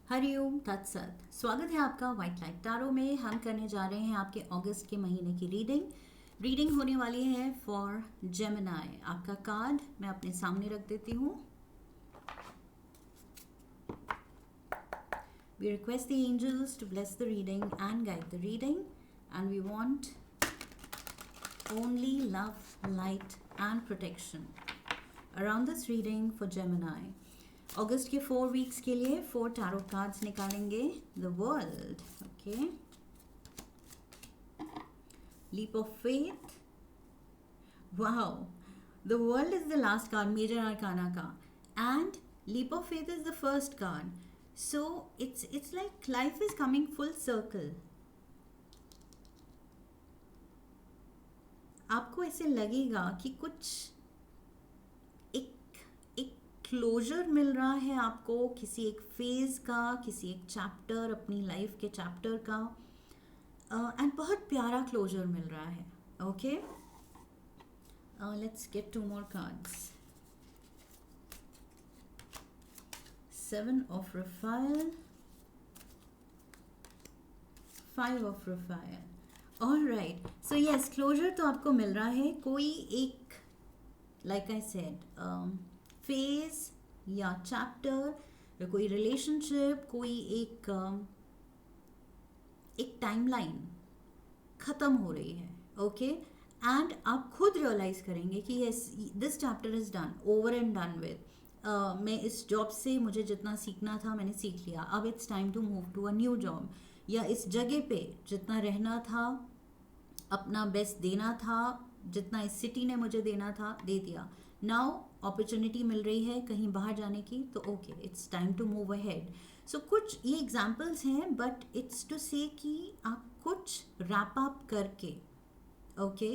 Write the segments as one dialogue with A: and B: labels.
A: हरिओम तत्सत। स्वागत है आपका व्हाइट लाइट टारो में। हम करने जा रहे हैं आपके अगस्त के महीने की रीडिंग होने वाली है फॉर जेमिनाई। आपका कार्ड मैं अपने सामने रख देती हूँ। We request the angels to bless the reading and guide the reading, and we want only love, light and protection around this reading for Gemini. अगस्त के 4 वीक्स के लिए 4 टैरो कार्ड्स निकालेंगे। The world, okay, leap of faith, wow, the world is the last card major arcana का, and leap of faith is the first card. So it's like life is coming full circle. आपको ऐसे लगेगा कि कुछ closure मिल रहा है आपको किसी एक फेज का, किसी एक चैप्टर, अपनी लाइफ के चैप्टर का, एंड बहुत प्यारा क्लोजर मिल रहा है। Okay, let's get 2 more cards. 7 of Raphael, 5 of Raphael. Alright, so yes, closure तो आपको मिल रहा है। कोई एक, लाइक आई सेड, फेज या चैप्टर या कोई रिलेशनशिप, कोई एक टाइमलाइन खत्म हो रही है। ओके, एंड आप खुद रियलाइज करेंगे कि yes, this chapter is done, over and done with. मैं इस जॉब से मुझे जितना सीखना था मैंने सीख लिया, अब it's time to move to a new job. या इस जगह पे जितना रहना था, अपना बेस्ट देना था, जितना इस सिटी ने मुझे देना था दे दिया। नाउ अपॉर्चुनिटी मिल रही है कहीं बाहर जाने की, तो okay, it's time to move ahead. So कुछ ये एग्जाम्पल्स हैं, बट इट्स टू से कि आप कुछ रैप अप करके, ओके,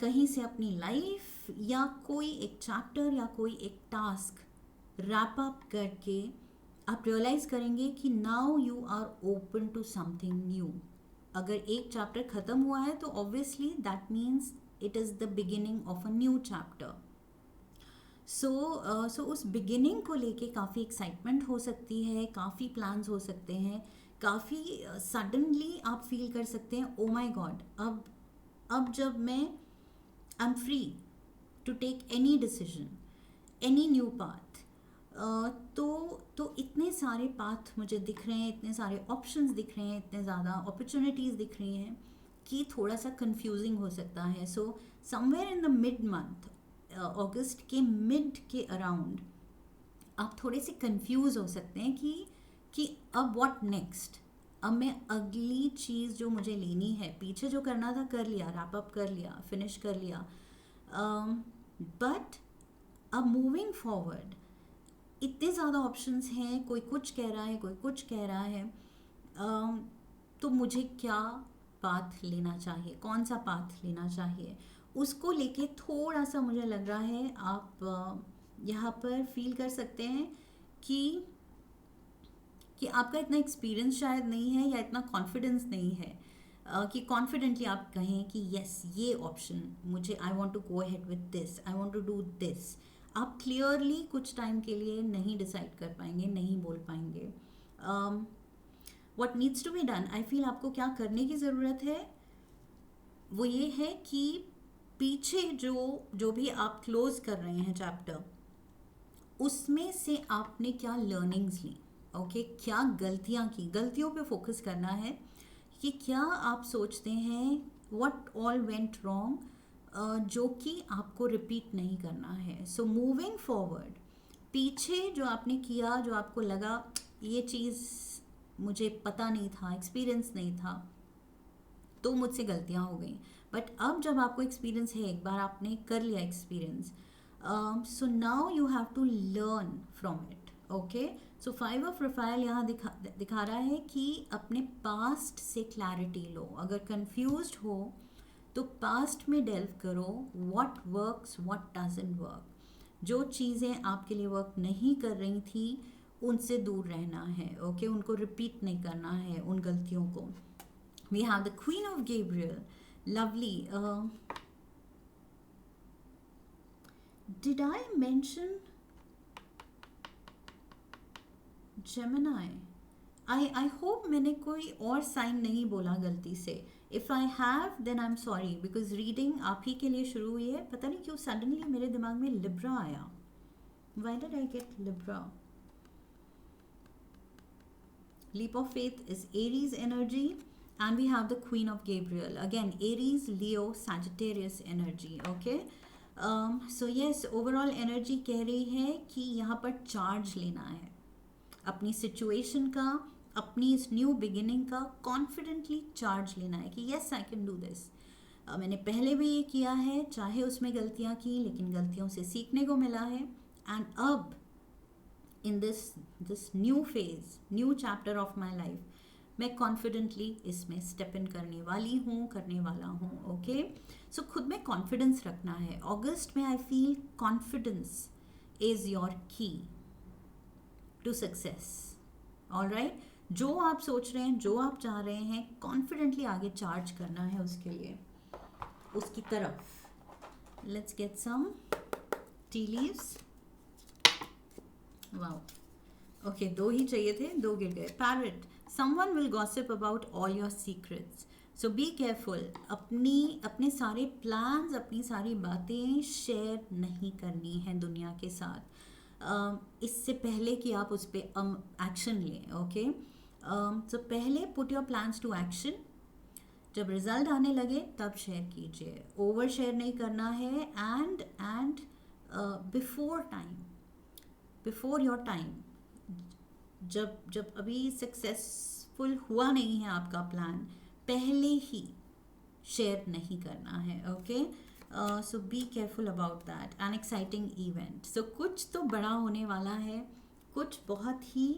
A: कहीं से अपनी लाइफ या कोई एक चैप्टर या कोई एक टास्क रैप अप करके आप रियलाइज करेंगे कि now you are open to something new. अगर एक चैप्टर खत्म हुआ है तो obviously that means it is the beginning of a new chapter. So उस बिगिनिंग को लेके काफ़ी एक्साइटमेंट हो सकती है, काफ़ी प्लान्स हो सकते हैं, काफ़ी सडनली आप फील कर सकते हैं, ओ माई गॉड, अब जब मैं I am free to take any decision, any new path. तो इतने सारे पाथ मुझे दिख रहे हैं, इतने सारे ऑप्शंस दिख रहे हैं, इतने ज़्यादा अपॉर्चुनिटीज़ दिख रही हैं कि थोड़ा सा कंफ्यूजिंग हो सकता है। So somewhere in the mid month, अगस्त के मिड के अराउंड आप थोड़े से कंफ्यूज हो सकते हैं कि अब व्हाट नेक्स्ट। अब मैं अगली चीज़ जो मुझे लेनी है, पीछे जो करना था कर लिया, रैप अप कर लिया, फिनिश कर लिया, बट अब मूविंग फॉरवर्ड इतने ज़्यादा ऑप्शंस हैं, कोई कुछ कह रहा है, कोई कुछ कह रहा है, तो मुझे क्या पाथ लेना चाहिए, कौन सा पाथ लेना चाहिए, उसको लेके थोड़ा सा मुझे लग रहा है आप यहाँ पर फील कर सकते हैं कि आपका इतना एक्सपीरियंस शायद नहीं है या इतना कॉन्फिडेंस नहीं है कि कॉन्फिडेंटली आप कहें कि यस, ये ऑप्शन मुझे, I want to go ahead with this, I want to do this. आप क्लियरली कुछ टाइम के लिए नहीं डिसाइड कर पाएंगे, नहीं बोल पाएंगे। What needs to be done, I feel आपको क्या करने की ज़रूरत है वो ये है कि पीछे जो भी आप क्लोज कर रहे हैं चैप्टर, उसमें से आपने क्या लर्निंग्स ली। ओके, क्या गलतियाँ की, गलतियों पे फोकस करना है कि क्या आप सोचते हैं व्हाट ऑल वेंट रॉन्ग, जो कि आपको रिपीट नहीं करना है। सो मूविंग फॉरवर्ड, पीछे जो आपने किया, जो आपको लगा ये चीज़ मुझे पता नहीं था, एक्सपीरियंस नहीं था, तो मुझसे गलतियाँ हो गई, बट अब जब आपको एक्सपीरियंस है, एक बार आपने कर लिया experience, so now you have to learn from it. Okay, so 5 of Raphael यहाँ दिखा रहा है कि अपने पास्ट से क्लैरिटी लो। अगर कंफ्यूज्ड हो तो पास्ट में डेल्व करो, what works, what doesn't work. जो चीज़ें आपके लिए वर्क नहीं कर रही थी उनसे दूर रहना है। ओके, उनको रिपीट नहीं करना है, उन गलतियों को। We have the Queen of Gabriel. Lovely. Did I mention Gemini, I hope मैंने कोई और साइन नहीं बोला गलती से. If I have then I am sorry, because reading आप ही के लिए शुरू हुई है. पता नहीं क्यों सडनली मेरे दिमाग में लिब्रा आया. Why did I get Libra? Leap of faith is Aries energy, and we have the Queen of Gabriel. Again, Aries, Leo, Sagittarius energy. Okay. So yes, overall energy कह रही है कि यहाँ पर चार्ज लेना है अपनी सिचुएशन का, अपनी इस न्यू बिगिनिंग का कॉन्फिडेंटली चार्ज लेना है कि yes I can do this. मैंने पहले भी ये किया है, चाहे उसमें गलतियाँ की, लेकिन गलतियों से सीखने को मिला है. एंड अब in this new phase, new chapter of my life, मैं कॉन्फिडेंटली इसमें स्टेप इन करने वाली हूँ, करने वाला हूँ. ओके. सो खुद में कॉन्फिडेंस रखना है. अगस्त में I feel confidence is your की टू सक्सेस. ऑलराइट. जो आप सोच रहे हैं, जो आप चाह रहे हैं, कॉन्फिडेंटली आगे चार्ज करना है उसके लिए, उसकी तरफ. Let's get some tea leaves. Wow. Okay, दो ही चाहिए थे, दो गिर गए. Parrot, someone will gossip about all your secrets, so be careful. अपने सारे प्लान्स, अपनी सारी बातें शेयर नहीं करनी है दुनिया के साथ इससे पहले कि आप उस पर एक्शन लें. ओके. सो पहले put your plans to action. जब रिजल्ट आने लगे तब शेयर कीजिए. ओवर शेयर नहीं करना है. एंड बिफोर योर टाइम, जब अभी सक्सेसफुल हुआ नहीं है आपका प्लान, पहले ही शेयर नहीं करना है. Okay. So be careful about that. An exciting event, so कुछ तो बड़ा होने वाला है, कुछ बहुत ही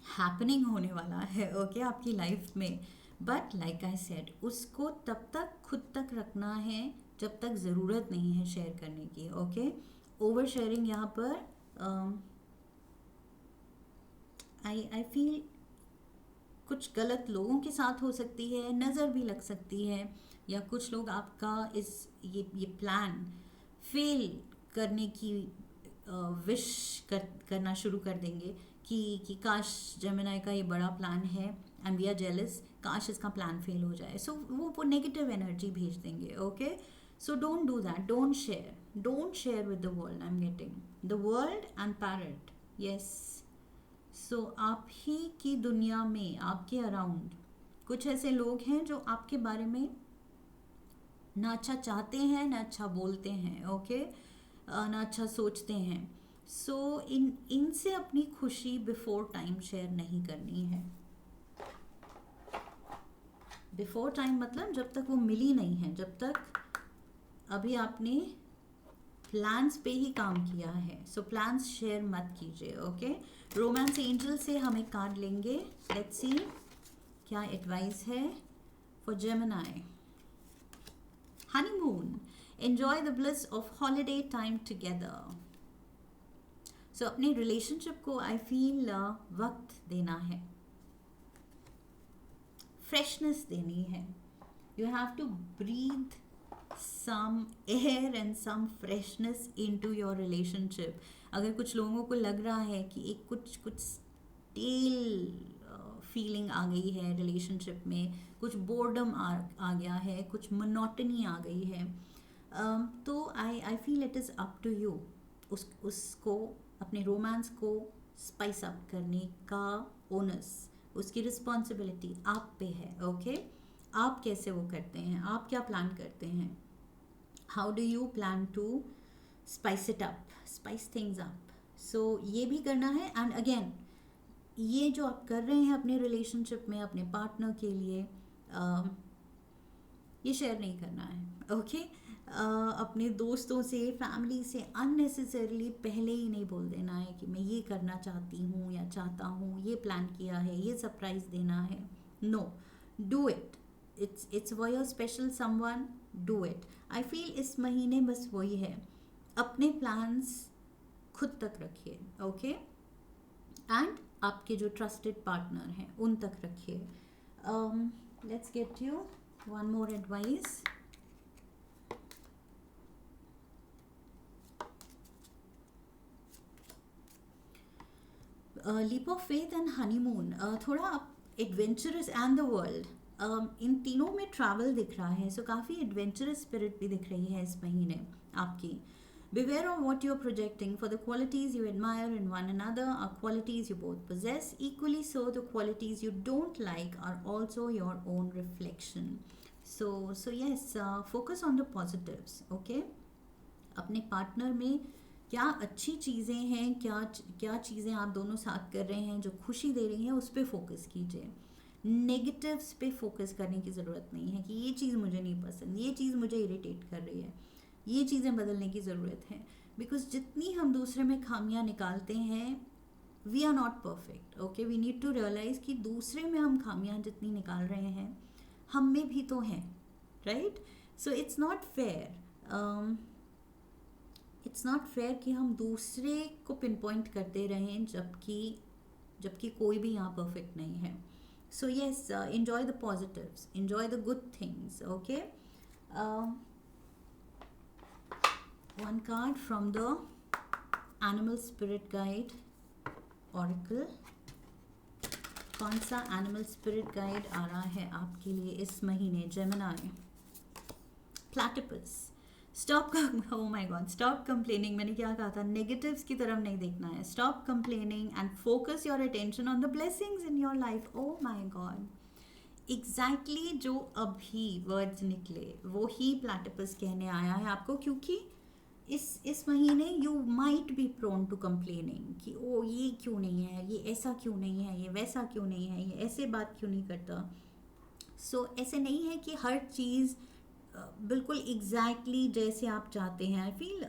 A: हैपनिंग होने वाला है. ओके. आपकी लाइफ में. बट लाइक आई सेड, उसको तब तक खुद तक रखना है जब तक ज़रूरत नहीं है शेयर करने की. ओके. ओवर शेयरिंग यहाँ पर आई फील कुछ गलत लोगों के साथ हो सकती है, नज़र भी लग सकती है, या कुछ लोग आपका ये प्लान फेल करने की विश करना शुरू कर देंगे कि काश जेमिनाई का ये बड़ा प्लान है एंड वी आर जेलस, काश इसका प्लान फेल हो जाए. सो वो नेगेटिव एनर्जी भेज देंगे. Okay. So don't do that. Don't share with the world. I am getting the world and parrot. Yes. So आप ही की दुनिया में, आपके अराउंड कुछ ऐसे लोग हैं जो आपके बारे में ना अच्छा चाहते हैं, ना अच्छा बोलते हैं. ओके. ना अच्छा सोचते हैं. सो इनसे अपनी खुशी बिफोर टाइम शेयर नहीं करनी है. बिफोर टाइम मतलब जब तक वो मिली नहीं है, जब तक अभी आपने प्लान्स पे ही काम किया है. सो प्लान्स शेयर मत कीजिए. ओके. रोमांस एंजल से हम एक कार्ड लेंगे. लेट्स सी क्या एडवाइस है for Gemini. Honeymoon, enjoy the bliss of holiday time together. So अपने रिलेशनशिप को आई फील वक्त देना है, फ्रेशनेस देनी है. You have to breathe some air and some freshness into your relationship. अगर कुछ लोगों को लग रहा है कि एक कुछ स्टेल फीलिंग आ गई है रिलेशनशिप में, कुछ बोर्डम आ गया है, कुछ मोनोटनी आ गई है, तो I feel it is up to you उसको, अपने रोमांस को स्पाइस अप करने का ओनस, उसकी रिस्पॉन्सिबिलिटी आप पे है. ओके. आप कैसे वो करते हैं, आप क्या प्लान करते हैं, how do you plan to spice it up, spice things up. So ये भी करना है. एंड अगेन, ये जो आप कर रहे हैं अपने रिलेशनशिप में अपने पार्टनर के लिए, ये शेयर नहीं करना है. ओके. अपने दोस्तों से, फैमिली से अननेसेसरली पहले ही नहीं बोल देना है कि मैं ये करना चाहती हूँ या चाहता हूँ, ये प्लान किया है, ये सरप्राइज़ देना है. No, do it. it's for your special someone. Do it. I feel इस महीने बस वही है, अपने प्लान्स खुद तक रखिए. ओके. एंड आपके जो ट्रस्टेड पार्टनर हैं उन तक रखिए. Let's get you one more advice. Leap of faith and honeymoon, थोड़ा एडवेंचरस एंड द वर्ल्ड, इन तीनों में ट्रैवल दिख रहा है. सो काफ़ी एडवेंचरस स्पिरिट भी दिख रही है इस महीने आपकी. Beware of what you're projecting, for the qualities you admire in one another are qualities you both possess. Equally so, the qualities you don't like are also your own reflection. So yes, focus on the positives, okay? अपने partner में क्या अच्छी चीज़ें हैं, क्या चीज़ें आप दोनों साथ कर रहे हैं जो खुशी दे रही हैं, उस पर फोकस कीजिए. नेगेटिव्स पे फोकस करने की ज़रूरत नहीं है कि ये चीज़ मुझे नहीं पसंद, ये चीज़ मुझे इरिटेट कर रही है, ये चीज़ें बदलने की ज़रूरत है. बिकॉज जितनी हम दूसरे में खामियां निकालते हैं, we are not perfect, okay. We need to realize कि दूसरे में हम खामियां जितनी निकाल रहे हैं, हम में भी तो हैं, right. So it's not fair, it's not fair कि हम दूसरे को पिन पॉइंट करते रहें जबकि कोई भी यहाँ परफेक्ट नहीं है. So yes, enjoy the positives, enjoy the good things, okay. One card from the Animal Spirit Guide Oracle. कौन सा एनिमल स्पिरिट गाइड आ रहा है आपके लिए इस महीने, Gemini? Platypus. Stop, oh my god, stop complaining. मैंने क्या कहा था, नेगेटिव्स की तरफ नहीं देखना है. Stop complaining and focus your attention on the blessings in your life. Oh my God, exactly जो अभी वर्ड्स निकले वो ही प्लैटिपस कहने आया है आपको. क्योंकि इस महीने you might be prone to complaining कि ओ ये क्यों नहीं है, ये ऐसा क्यों नहीं है, ये वैसा क्यों नहीं है, ये ऐसे बात क्यों नहीं करता. सो ऐसे नहीं है कि हर चीज़ बिल्कुल एग्जैक्टली जैसे आप चाहते हैं. आई फील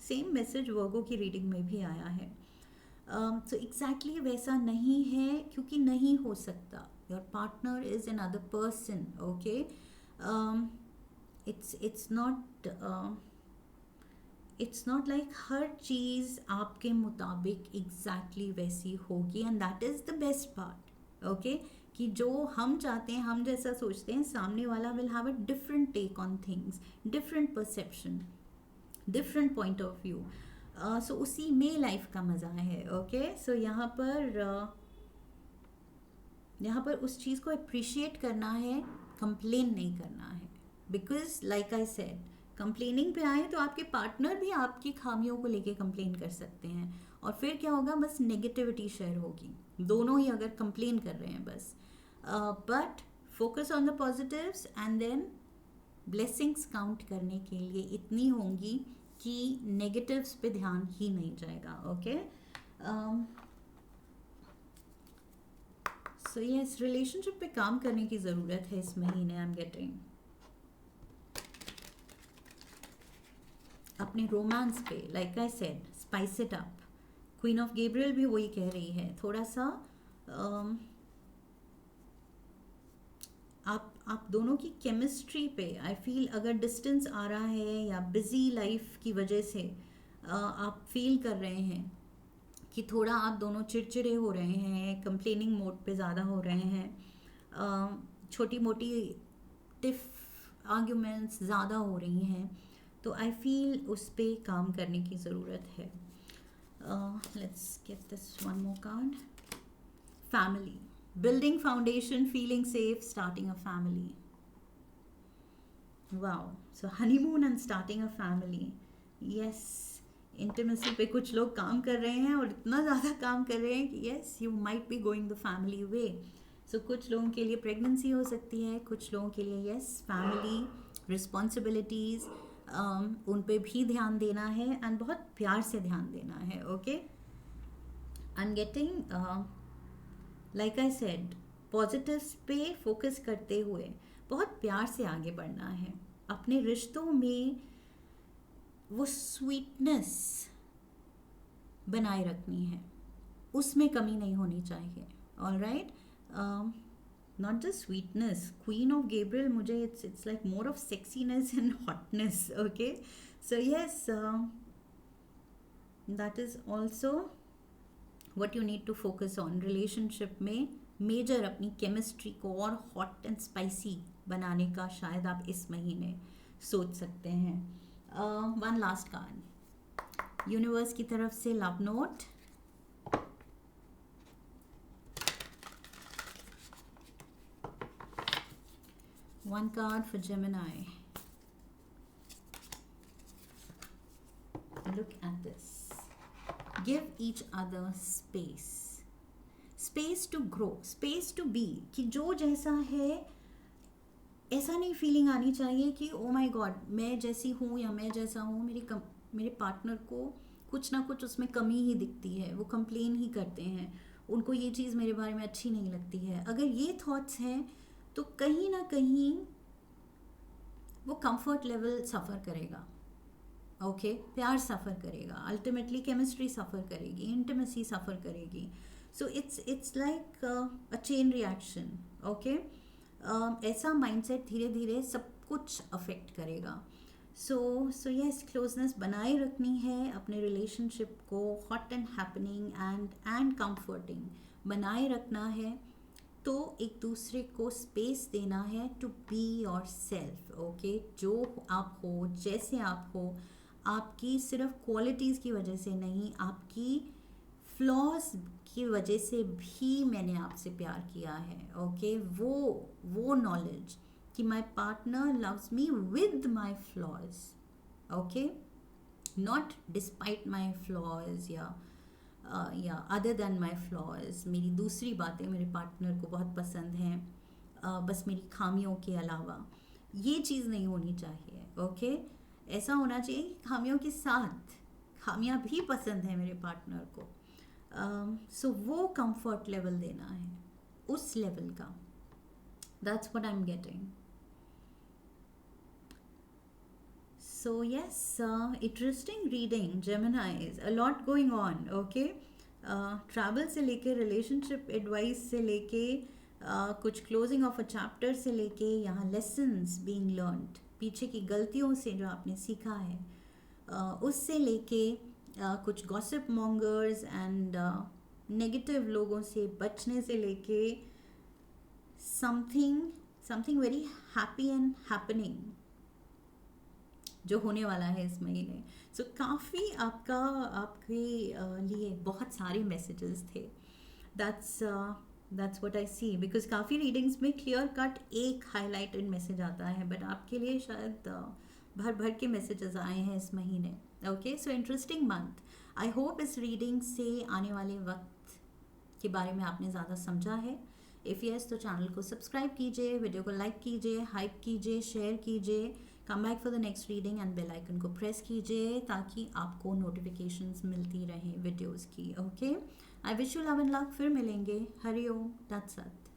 A: सेम मैसेज वर्गो की रीडिंग में भी आया है. सो एग्जैक्टली वैसा नहीं है, क्योंकि नहीं हो सकता. Your partner is an other person, okay. It's not like हर चीज़ आपके मुताबिक एग्जैक्टली वैसी होगी. And that is the best part, okay. कि जो हम चाहते हैं, हम जैसा सोचते हैं, सामने वाला will have a different take on things, different perception, different point of view. So उसी में लाइफ का मज़ा है, ओके. सो यहाँ पर उस चीज़ को अप्रिशिएट करना है, कंप्लेन नहीं करना है. Because like I said, complaining पे आए तो आपके पार्टनर भी आपकी खामियों को लेके कंप्लेन कर सकते हैं, और फिर क्या होगा, बस नेगेटिविटी शेयर होगी. दोनों ही अगर कंप्लेन कर रहे हैं बस. But focus on the positives and then blessings count करने के लिए इतनी होंगी कि नेगेटिव्स पे ध्यान ही नहीं जाएगा, ओके. सो यस, रिलेशनशिप पे काम करने की ज़रूरत है इस महीने. आई एम गेटिंग अपने रोमांस पे, like I said, spice it up. Queen of Gabriel भी वही कह रही है, थोड़ा सा आप दोनों की केमिस्ट्री पे आई फील, अगर डिस्टेंस आ रहा है या बिजी लाइफ की वजह से आप फील कर रहे हैं कि थोड़ा आप दोनों चिड़चिड़े हो रहे हैं, कंप्लेनिंग मोड पे ज़्यादा हो रहे हैं, छोटी मोटी टिफ आर्ग्यूमेंट्स ज़्यादा हो रही हैं, तो आई फील उस पर काम करने की ज़रूरत है. Let's get this one more card. Family, building foundation, feeling safe, starting a family. Wow. So honeymoon and starting a family. Yes, intimacy पे कुछ लोग काम कर रहे हैं, और इतना ज़्यादा काम कर रहे हैं कि yes, you might be going the family way. So कुछ लोगों के लिए pregnancy हो सकती है, कुछ लोगों के लिए yes, family, responsibilities, उन पे भी ध्यान देना है, and बहुत प्यार से ध्यान देना है, okay? I'm getting like I said, positives पे फोकस करते हुए बहुत प्यार से आगे बढ़ना है. अपने रिश्तों में वो स्वीटनेस बनाए रखनी है, उसमें कमी नहीं होनी चाहिए. Alright, not just sweetness. Queen of Gabriel, मुझे it's like more of sexiness and hotness, okay. So yes, that is also what you need to focus on. Relationship में मेजर अपनी केमिस्ट्री को और हॉट एंड स्पाइसी बनाने का शायद आप इस महीने सोच सकते हैं. वन लास्ट कार्ड यूनिवर्स की तरफ से, love note. one card for Gemini. Look at this. Give each other space. Space to grow, space to be. कि जो जैसा है ऐसा नहीं फीलिंग आनी चाहिए कि ओ माय गॉड मैं जैसी हूँ या मैं जैसा हूँ, मेरे पार्टनर को कुछ ना कुछ उसमें कमी ही दिखती है, वो कंप्लेन ही करते हैं, उनको ये चीज़ मेरे बारे में अच्छी नहीं लगती है. अगर ये थॉट्स हैं तो कहीं ना कहीं वो कंफर्ट लेवल सफ़र करेगा. ओके प्यार सफ़र करेगा, अल्टीमेटली केमिस्ट्री सफ़र करेगी, इंटीमेसी सफ़र करेगी. सो it's like a chain reaction. Okay ऐसा माइंडसेट धीरे धीरे सब कुछ अफेक्ट करेगा. सो यस, क्लोजनेस बनाए रखनी है, अपने रिलेशनशिप को hot and happening and comforting बनाए रखना है. तो एक दूसरे को स्पेस देना है to be yourself. Okay जो आप हो, जैसे आप हो, आपकी सिर्फ क्वालिटीज़ की वजह से नहीं, आपकी फ्लॉज की वजह से भी मैंने आपसे प्यार किया है. ओके वो नॉलेज कि my partner loves me with my flaws. Okay not despite my flaws या अदर देन माई फ्लॉज. मेरी दूसरी बातें मेरे पार्टनर को बहुत पसंद हैं, बस मेरी खामियों के अलावा. ये चीज़ नहीं होनी चाहिए. ओके ऐसा होना चाहिए कि खामियों के साथ खामियां भी पसंद हैं मेरे पार्टनर को. सो वो कंफर्ट लेवल देना है, उस लेवल का. That's what I am getting. So yes, interesting reading, Geminis. A lot going on. Okay, travel से लेके relationship advice से लेके कुछ closing of a chapter से लेके यहाँ lessons being learned, पीछे की गलतियों से जो आपने सीखा है, उससे लेके कुछ gossip mongers and negative लोगों से बचने से लेके something very happy and happening जो होने वाला है इस महीने. सो काफ़ी आपके लिए बहुत सारे मैसेजेस थे. That's what I see, because काफ़ी रीडिंग्स में क्लियर कट एक हाईलाइटेड मैसेज आता है, बट आपके लिए शायद भर के मैसेजेस आए हैं इस महीने. Okay so interesting month. I hope इस रीडिंग से आने वाले वक्त के बारे में आपने ज़्यादा समझा है. इफ़ यस तो चैनल को सब्सक्राइब कीजिए, वीडियो को लाइक कीजिए, हाइप कीजिए, शेयर कीजिए. Come back for the next reading and bell icon को प्रेस कीजिए ताकि आपको नोटिफिकेशंस मिलती रहें वीडियोस की. Okay I wish you love and luck. फिर मिलेंगे. हरि ओम तत्सत.